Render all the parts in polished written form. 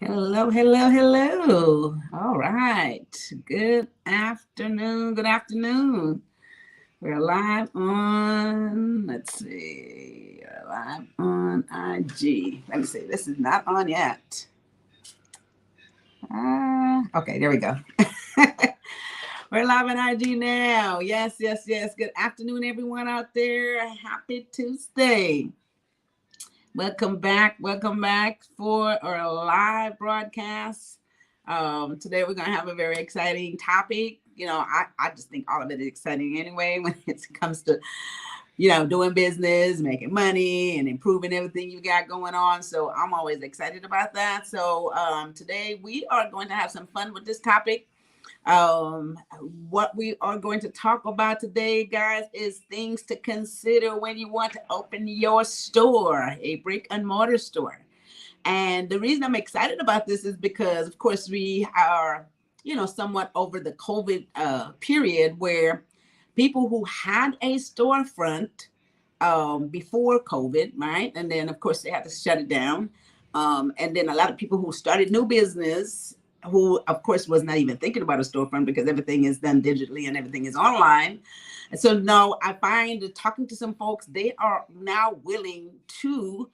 Hello, hello, hello. All right. Good afternoon. Good afternoon. We're live on, let's see, we're live on IG. Let me see. This is not on yet. Okay, there we go. We're live on IG now. Yes, yes, yes. Good afternoon, everyone out there. Happy Tuesday. Welcome back for our live broadcast. Today we're going to have a very exciting topic. I just think all of it is exciting anyway when it comes to, doing business, making money, and improving everything you got going on. So I'm always excited about that. So today we are going to have some fun with this topic. What we are going to talk about today, guys, is things to consider when you want to open your store, a brick and mortar store. And the reason I'm excited about this is because, of course, we are, somewhat over the COVID period where people who had a storefront before COVID, right? And then, of course, they had to shut it down. And then a lot of people who started new business who, of course, was not even thinking about a storefront because everything is done digitally and everything is online. And so now I find that talking to some folks, they are now willing to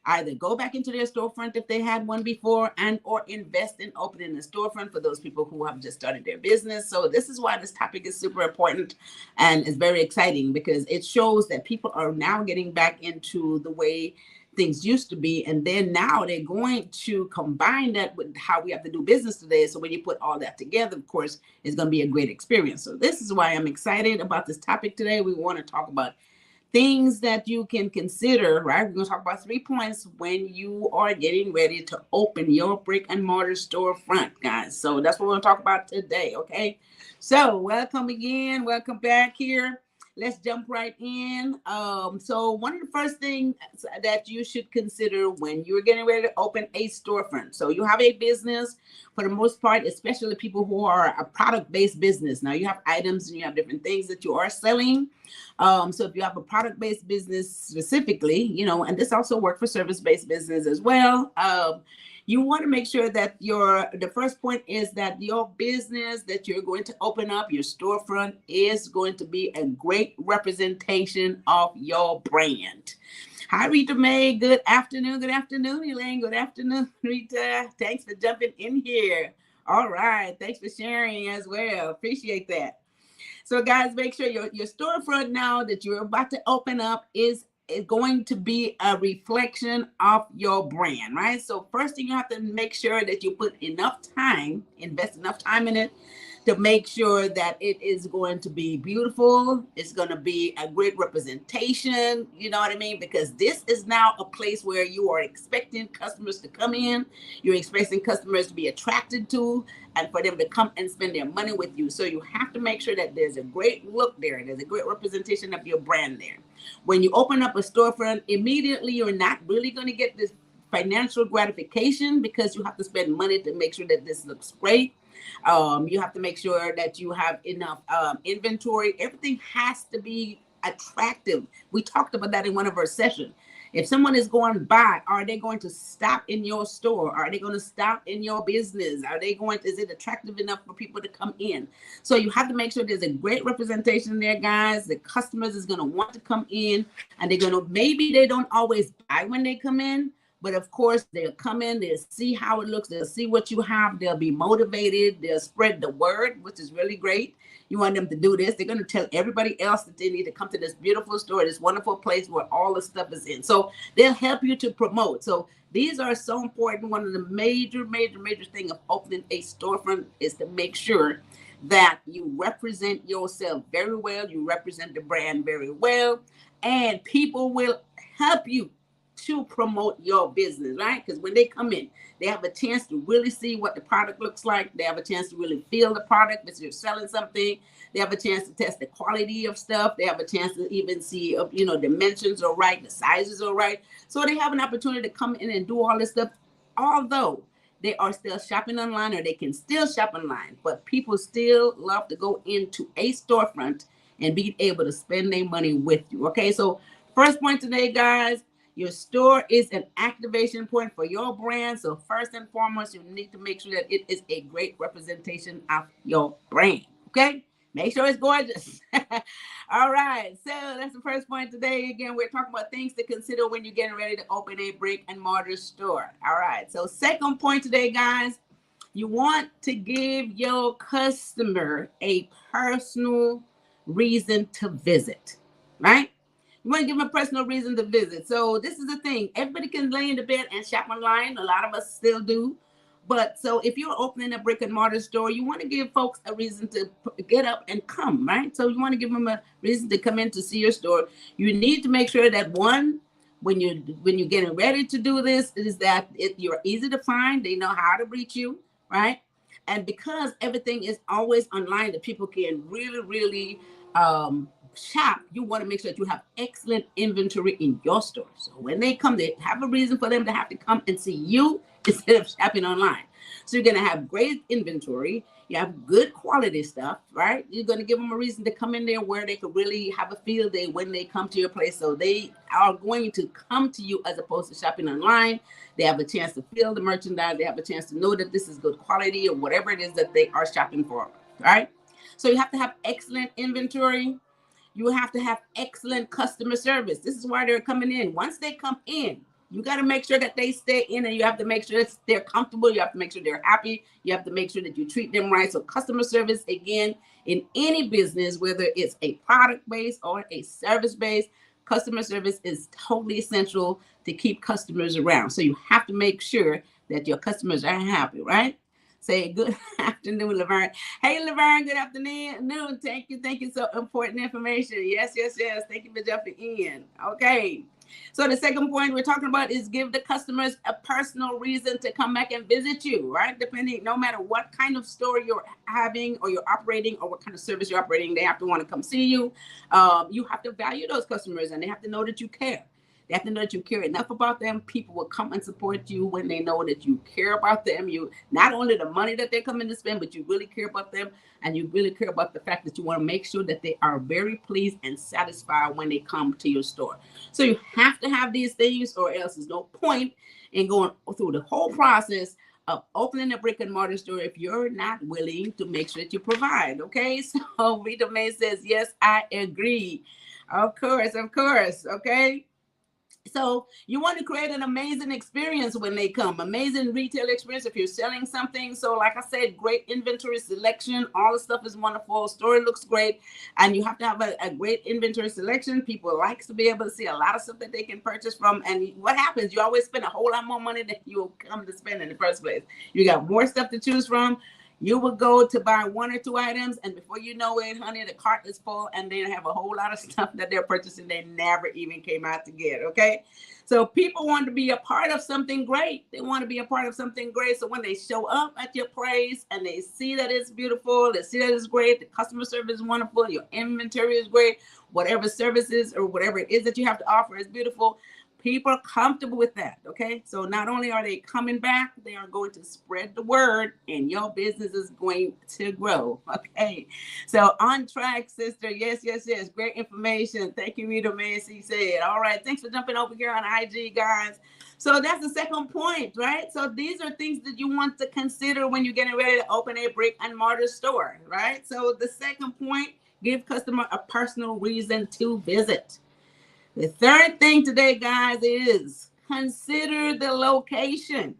either go back into their storefront if they had one before and or invest in opening a storefront for those people who have just started their business. So this is why this topic is super important and is very exciting because it shows that people are now getting back into the way things used to be, and then now they're going to combine that with how we have to do business today. So when you put all that together, of course, it's going to be a great experience. So this is why I'm excited about this topic today. We want to talk about things that you can consider, right? We're going to talk about 3 points when you are getting ready to open your brick and mortar storefront, guys. So that's what we're going to talk about today, okay? So welcome again. Welcome back here. Let's jump right in. So one of the first things that you should consider when you're getting ready to open a storefront. So you have a business, for the most part, especially people who are a product-based business. Now you have items and you have different things that you are selling. So if you have a product-based business specifically, and this also works for service-based business as well. You want to make sure that the first point is that your business that you're going to open up, your storefront, is going to be a great representation of your brand. Hi, Rita May. Good afternoon. Good afternoon, Elaine. Good afternoon, Rita. Thanks for jumping in here. All right. Thanks for sharing as well. Appreciate that. So, guys, make sure your storefront now that you're about to open up is going to be a reflection of your brand, right? So first thing you have to make sure that you put enough time, invest enough time in it to make sure that it is going to be beautiful. It's going to be a great representation. You know what I mean? Because this is now a place where you are expecting customers to come in. You're expecting customers to be attracted to and for them to come and spend their money with you. So you have to make sure that there's a great look there. There's a great representation of your brand there. When you open up a storefront, immediately you're not really going to get this financial gratification because you have to spend money to make sure that this looks great. You have to make sure that you have enough inventory. Everything has to be attractive. We talked about that in one of our sessions. If someone is going by, are they going to stop in your store? Are they going to stop in your business? Are they going to, is it attractive enough for people to come in? So you have to make sure there's a great representation there, guys. The customers is going to want to come in, and they're going to, maybe they don't always buy when they come in, but of course they'll come in, they'll see how it looks, they'll see what you have, they'll be motivated, they'll spread the word, which is really great. You want them to do this. They're going to tell everybody else that they need to come to this beautiful store, this wonderful place where all the stuff is in. So they'll help you to promote. So these are so important. One of the major thing of opening a storefront is to make sure that you represent yourself very well. You represent the brand very well, and people will help you to promote your business, right? Because when they come in, they have a chance to really see what the product looks like. They have a chance to really feel the product. If you're selling something, they have a chance to test the quality of stuff. They have a chance to even see if, dimensions are right, the sizes are right. So they have an opportunity to come in and do all this stuff, although they are still shopping online, or they can still shop online. But people still love to go into a storefront and be able to spend their money with you. Okay, so first point today, guys, your store is an activation point for your brand. So first and foremost, you need to make sure that it is a great representation of your brand. Okay? Make sure it's gorgeous. All right. So that's the first point today. Again, we're talking about things to consider when you're getting ready to open a brick and mortar store. All right. So second point today, guys, you want to give your customer a personal reason to visit, right? You want to give them a personal reason to visit. So this is the thing. Everybody can lay in the bed and shop online. A lot of us still do. But so if you're opening a brick and mortar store, you want to give folks a reason to get up and come, right? So you want to give them a reason to come in to see your store. You need to make sure that one, when you're getting ready to do this, is that you're easy to find. They know how to reach you, right? And because everything is always online, that people can really shop, you want to make sure that you have excellent inventory in your store. So when they come, they have a reason for them to have to come and see you instead of shopping online. So you're going to have great inventory. You have good quality stuff, right? You're going to give them a reason to come in there where they could really have a field day when they come to your place. So they are going to come to you as opposed to shopping online. They have a chance to feel the merchandise. They have a chance to know that this is good quality or whatever it is that they are shopping for, right? So you have to have excellent inventory. You have to have excellent customer service. This is why they're coming in. Once they come in, you got to make sure that they stay in, and you have to make sure that they're comfortable. You have to make sure they're happy. You have to make sure that you treat them right. So customer service, again, in any business, whether it's a product based or a service based, customer service is totally essential to keep customers around. So you have to make sure that your customers are happy, right? Say good afternoon, Laverne. Hey, Laverne, good afternoon. Thank you. So important information. Yes. Thank you for jumping in. Okay. So the second point we're talking about is give the customers a personal reason to come back and visit you, right? Depending, no matter what kind of store you're having or you're operating or what kind of service you're operating, they have to want to come see you. You have to value those customers, and they have to know that you care. They have to know that you care enough about them. People will come and support you when they know that you care about them. You, not only the money that they're coming to spend, but you really care about them. And you really care about the fact that you want to make sure that they are very pleased and satisfied when they come to your store. So you have to have these things, or else there's no point in going through the whole process of opening a brick and mortar store if you're not willing to make sure that you provide. Okay. So Rita May says, yes, I agree. Of course. Okay. So you want to create an amazing experience when they come, amazing retail experience if you're selling something. So like I said, great inventory selection, all the stuff is wonderful. Store looks great. And you have to have a great inventory selection. People like to be able to see a lot of stuff that they can purchase from. And what happens? You always spend a whole lot more money than you come to spend in the first place. You got more stuff to choose from. You will go to buy one or two items, and before you know it, honey, the cart is full, and they have a whole lot of stuff that they're purchasing they never even came out to get, okay? So people want to be a part of something great. They want to be a part of something great. So when they show up at your place and they see that it's beautiful, they see that it's great, the customer service is wonderful, your inventory is great, whatever services or whatever it is that you have to offer is beautiful, People are comfortable with that. Okay. So not only are they coming back, they are going to spread the word and your business is going to grow. Okay. So on track, sister. Yes, yes, yes. Great information. Thank you, Rita Macy said. All right. Thanks for jumping over here on IG, guys. So that's the second point, right? So these are things that you want to consider when you're getting ready to open a brick and mortar store, right? So the second point, give customer a personal reason to visit. The third thing today, guys, is consider the location.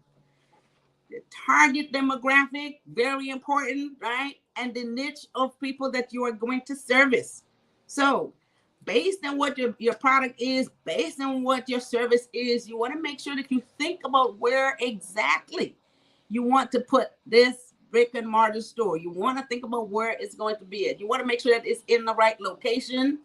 The target demographic, very important, right? And the niche of people that you are going to service. So based on what your product is, based on what your service is, you want to make sure that you think about where exactly you want to put this brick and mortar store. You want to think about where it's going to be at. You want to make sure that it's in the right location,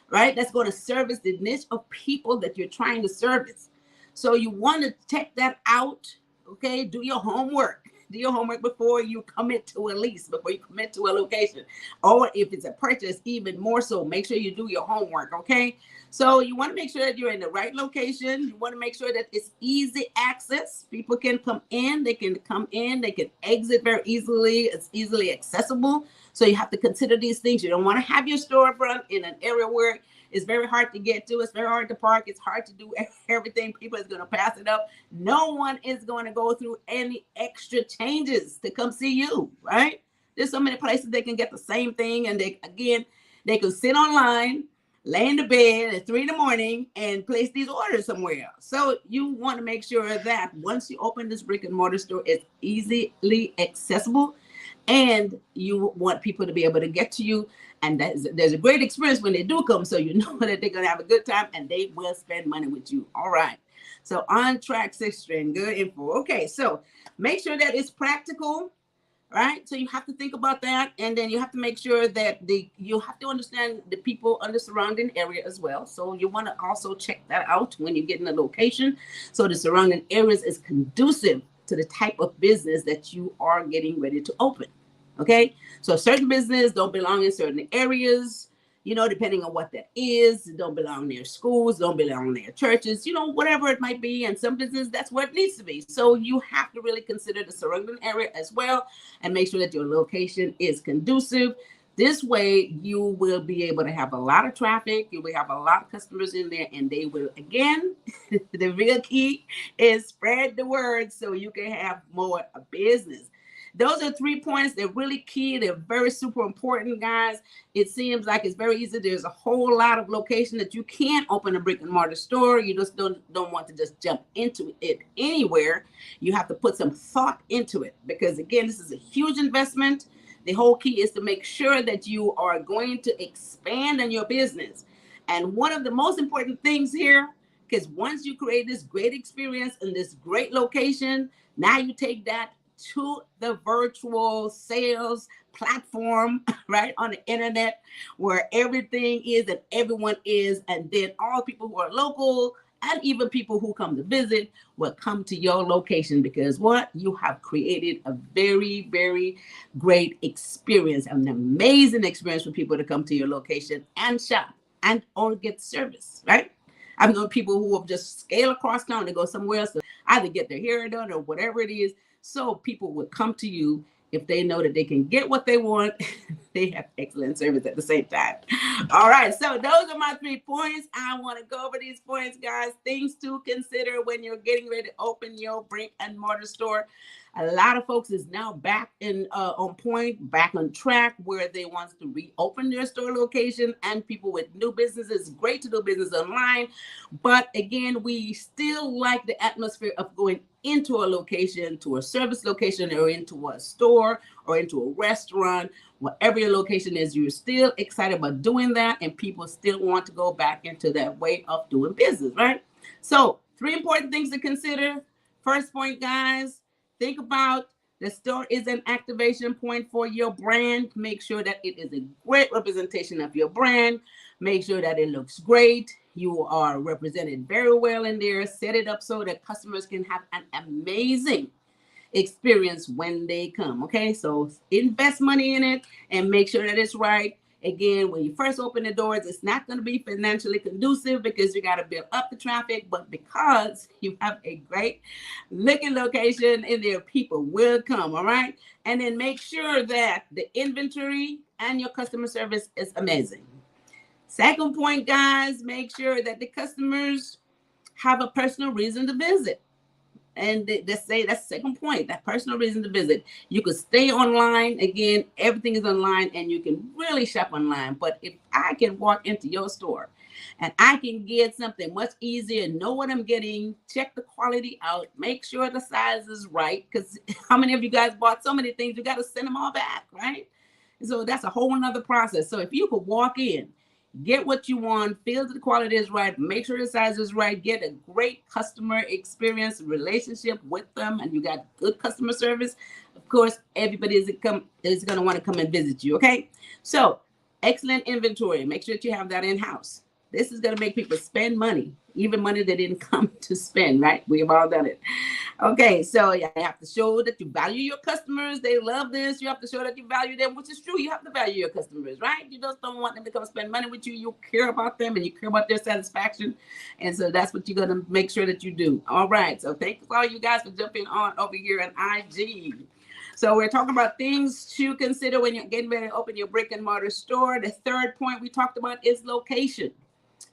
right? That's going to service the niche of people that you're trying to service. So you want to check that out. Okay, do your homework. Do your homework before you commit to a lease, before you commit to a location. Or if it's a purchase, even more so, make sure you do your homework, okay? So you want to make sure that you're in the right location. You want to make sure that it's easy access. People can come in, they can exit very easily. It's easily accessible. So you have to consider these things. You don't want to have your storefront in an area where it's very hard to get to. It's very hard to park. It's hard to do everything. People is going to pass it up. No one is going to go through any extra changes to come see you, right? There's so many places they can get the same thing. And they can sit online, lay in the bed at 3 a.m. and place these orders somewhere else. So you want to make sure that once you open this brick and mortar store, it's easily accessible. And you want people to be able to get to you. And there's a great experience when they do come. So you know that they're going to have a good time and they will spend money with you. All right. So on track, sister, and good info. Okay. So make sure that it's practical, right? So you have to think about that. And then you have to make sure that you have to understand the people on the surrounding area as well. So you want to also check that out when you get in the location. So the surrounding areas is conducive to the type of business that you are getting ready to open. Okay, so certain business don't belong in certain areas, depending on what that is. Don't belong near schools, don't belong near churches, whatever it might be. And some business, that's where it needs to be. So you have to really consider the surrounding area as well and make sure that your location is conducive. This way, you will be able to have a lot of traffic. You will have a lot of customers in there, and they will, again, the real key is spread the word so you can have more business. Those are 3 points. They're really key. They're very super important, guys. It seems like it's very easy. There's a whole lot of location that you can't open a brick and mortar store. You just don't want to just jump into it anywhere. You have to put some thought into it because, again, this is a huge investment. The whole key is to make sure that you are going to expand in your business. And one of the most important things here, because once you create this great experience in this great location, now you take that to the virtual sales platform, right, on the internet where everything is and everyone is. And then all people who are local and even people who come to visit will come to your location because what? You have created a very, very great experience, an amazing experience for people to come to your location and shop and or get service, right? I've known people who have just scaled across town to go somewhere else to either get their hair done or whatever it is. So people would come to you if they know that they can get what they want. They have excellent service at the same time. All right. So those are my 3 points. I want to go over these points, guys. Things to consider when you're getting ready to open your brick and mortar store. A lot of folks is now back on point, back on track where they want to reopen their store location, and people with new businesses. Great to do business online. But again, we still like the atmosphere of going into a location, to a service location, or into a store, or into a restaurant, whatever your location is. You're still excited about doing that, and people still want to go back into that way of doing business, right? So 3 important things to consider. First point, guys, think about the store is an activation point for your brand. Make sure that it is a great representation of your brand. Make sure that it looks great. You are represented very well in there. Set it up so that customers can have an amazing experience when they come. Okay, so invest money in it and make sure that it's right. Again, when you first open the doors, it's not going to be financially conducive because you got to build up the traffic, but because you have a great looking location in there, people will come, all right? And then make sure that the inventory and your customer service is amazing. Second point, guys, make sure that the customers have a personal reason to visit. And let's say that's the second point, that personal reason to visit. You could stay online. Again, everything is online and you can really shop online. But if I can walk into your store and I can get something much easier, know what I'm getting, check the quality out, make sure the size is right. Because how many of you guys bought so many things, you got to send them all back, right? So that's a whole nother process. So if you could walk in, get what you want, feel that the quality is right, make sure the size is right, get a great customer experience relationship with them, and you got good customer service, of course, everybody is going to want to come and visit you, okay? So, excellent inventory. Make sure that you have that in-house. This is going to make people spend money, even money they didn't come to spend, right? We've all done it. Okay, so you have to show that you value your customers. They love this. You have to show that you value them, which is true. You have to value your customers, right? You just don't want them to come spend money with you. You care about them and you care about their satisfaction. And so that's what you're going to make sure that you do. All right, so thank you all you guys for jumping on over here on IG. So we're talking about things to consider when you're getting ready to open your brick and mortar store. The third point we talked about is location.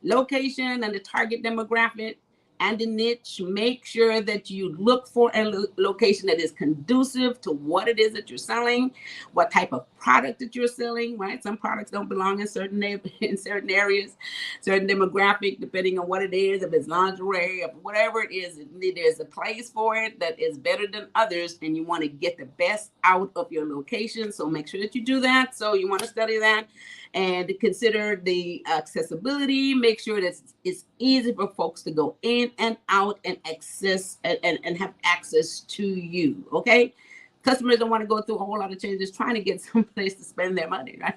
Location and the target demographic and the niche. Make sure that you look for a location that is conducive to what it is that you're selling, what type of product that you're selling, right? Some products don't belong in certain areas, certain demographic, depending on what it is, if it's lingerie, or whatever it is, there's a place for it that is better than others, and you want to get the best out of your location. So make sure that you do that. So you want to study that and consider the accessibility. Make sure that it's easy for folks to go in and out and access and have access to you, okay? Customers don't want to go through a whole lot of changes trying to get someplace to spend their money, right?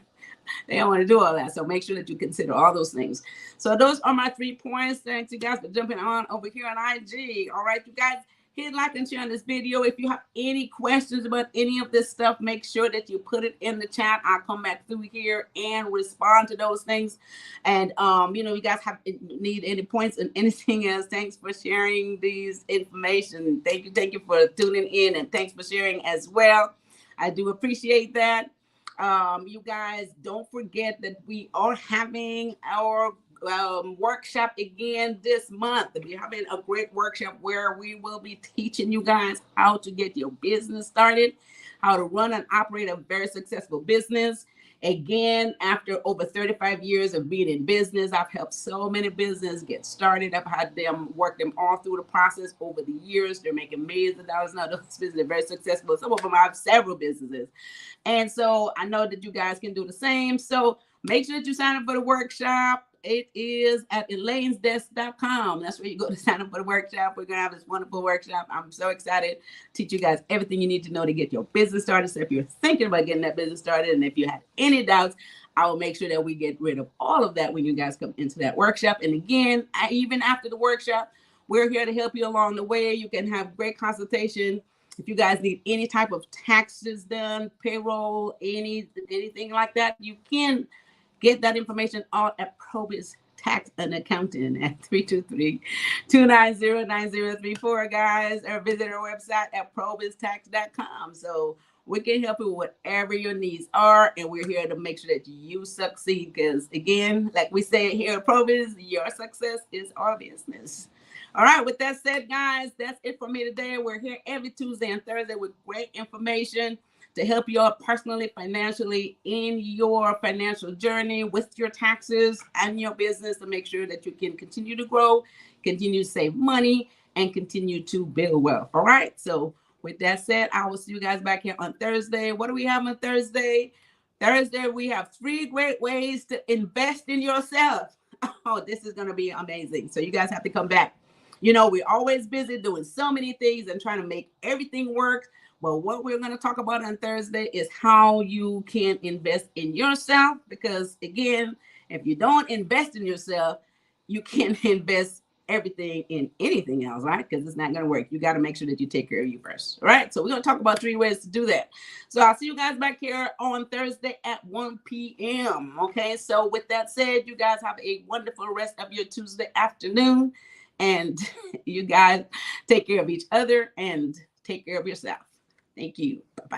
They don't want to do all that. So make sure that you consider all those things. So those are my 3 points. Thanks you guys for jumping on over here on IG. All right, you guys, hit like and share on this video. If you have any questions about any of this stuff, make sure that you put it in the chat. I'll come back through here and respond to those things. And you guys need any points and anything else, thanks for sharing these information. Thank you for tuning in, and thanks for sharing as well. I do appreciate that. You guys, don't forget that we are having our workshop again this month. We're having a great workshop where we will be teaching you guys how to get your business started, how to run and operate a very successful business. Again, after over 35 years of being in business, I've helped so many businesses get started. I've had them work them all through the process over the years. They're making millions of dollars now. Those businesses are very successful. Some of them have several businesses. And so I know that you guys can do the same. So make sure that you sign up for the workshop. It is at elainesdesk.com. That's where you go to sign up for the workshop. We're going to have this wonderful workshop. I'm so excited to teach you guys everything you need to know to get your business started. So if you're thinking about getting that business started, and if you had any doubts, I will make sure that we get rid of all of that when you guys come into that workshop. And again, even after the workshop, we're here to help you along the way. You can have great consultation. If you guys need any type of taxes done, payroll, anything like that, you can get that information all at Probus Tax and Accounting at 323-290-9034, guys, or visit our website at probustax.com. So we can help you with whatever your needs are, and we're here to make sure that you succeed, because again, like we say here at Probus, your success is our business. All right, with that said, guys, that's it for me today. We're here every Tuesday and Thursday with great information to help you out personally, financially, in your financial journey with your taxes and your business, to make sure that you can continue to grow, continue to save money, and continue to build wealth. All right, so with that said, I will see you guys back here on Thursday. What do we have on Thursday? Thursday, we have 3 great ways to invest in yourself. Oh, this is going to be amazing. So you guys have to come back. We're always busy doing so many things and trying to make everything work. But what we're going to talk about on Thursday is how you can invest in yourself. Because again, if you don't invest in yourself, you can't invest everything in anything else, right? Because it's not going to work. You got to make sure that you take care of you first. All right. So we're going to talk about 3 ways to do that. So I'll see you guys back here on Thursday at 1 p.m. Okay. So with that said, you guys have a wonderful rest of your Tuesday afternoon. And you guys take care of each other and take care of yourself. Thank you. Bye-bye.